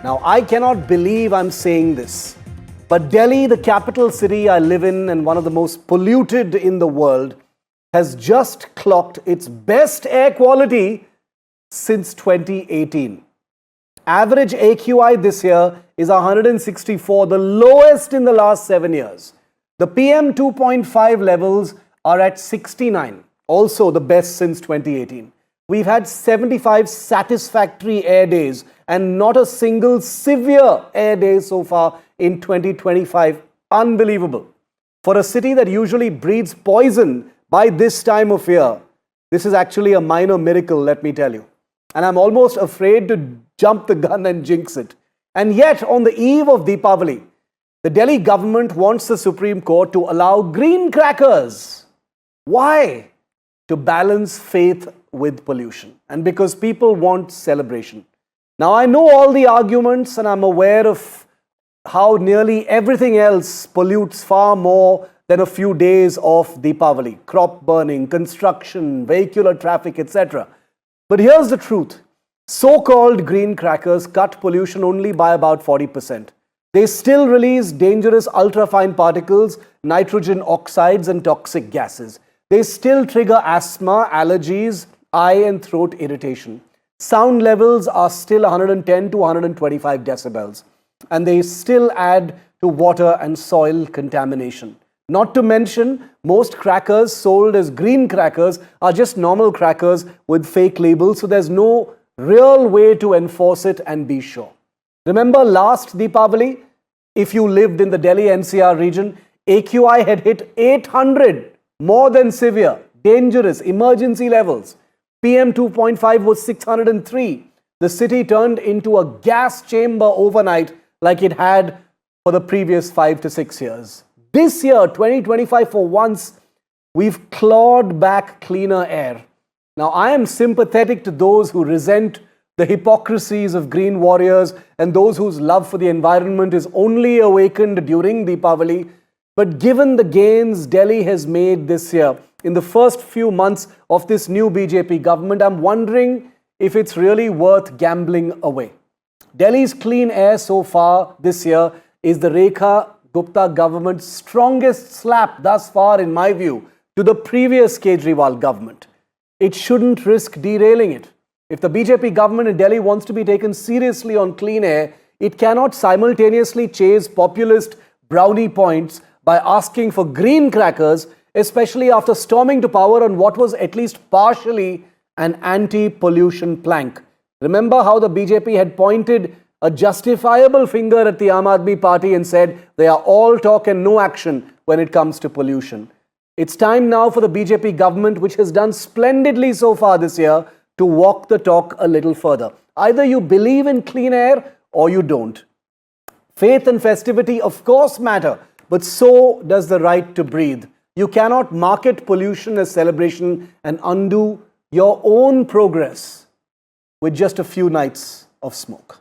Now, I cannot believe I'm saying this, but Delhi, the capital city I live in and one of the most polluted in the world, has just clocked its best air quality since 2018. Average AQI this year is 164, the lowest in the last 7 years. The PM 2.5 levels are at 69, also the best since 2018. We've had 75 satisfactory air days and not a single severe air day so far in 2025. Unbelievable. For a city that usually breathes poison by this time of year, this is actually a minor miracle, let me tell you. And I'm almost afraid to jump the gun and jinx it. And yet, on the eve of Diwali, the Delhi government wants the Supreme Court to allow green crackers. Why? To balance faith with pollution and because people want celebration. Now, I know all the arguments and I'm aware of how nearly everything else pollutes far more than a few days of Diwali. Crop burning, construction, vehicular traffic, etc. But here's the truth. So-called green crackers cut pollution only by about 40%. They still release dangerous ultrafine particles, nitrogen oxides and toxic gases. They still trigger asthma, allergies, eye and throat irritation. Sound levels are still 110 to 125 decibels. And they still add to water and soil contamination. Not to mention, most crackers sold as green crackers are just normal crackers with fake labels, so there's no real way to enforce it and be sure. Remember last Diwali, if you lived in the Delhi NCR region, AQI had hit 800, more than severe, dangerous, emergency levels. PM 2.5 was 603. The city turned into a gas chamber overnight like it had for the previous 5 to 6 years. This year, 2025, for once, we've clawed back cleaner air. Now, I am sympathetic to those who resent the hypocrisies of green warriors and those whose love for the environment is only awakened during Diwali. But given the gains Delhi has made this year, in the first few months of this new BJP government, I'm wondering if it's really worth gambling away. Delhi's clean air so far this year is the Rekha Gupta government's strongest slap thus far, in my view, to the previous Kejriwal government. It shouldn't risk derailing it. If the BJP government in Delhi wants to be taken seriously on clean air, it cannot simultaneously chase populist brownie points by asking for green crackers, especially after storming to power on what was at least partially an anti-pollution plank. Remember how the BJP had pointed a justifiable finger at the Aam Aadmi Party and said they are all talk and no action when it comes to pollution. It's time now for the BJP government, which has done splendidly so far this year, to walk the talk a little further. Either you believe in clean air or you don't. Faith and festivity of course matter, but so does the right to breathe. You cannot market pollution as celebration and undo your own progress with just a few nights of smoke.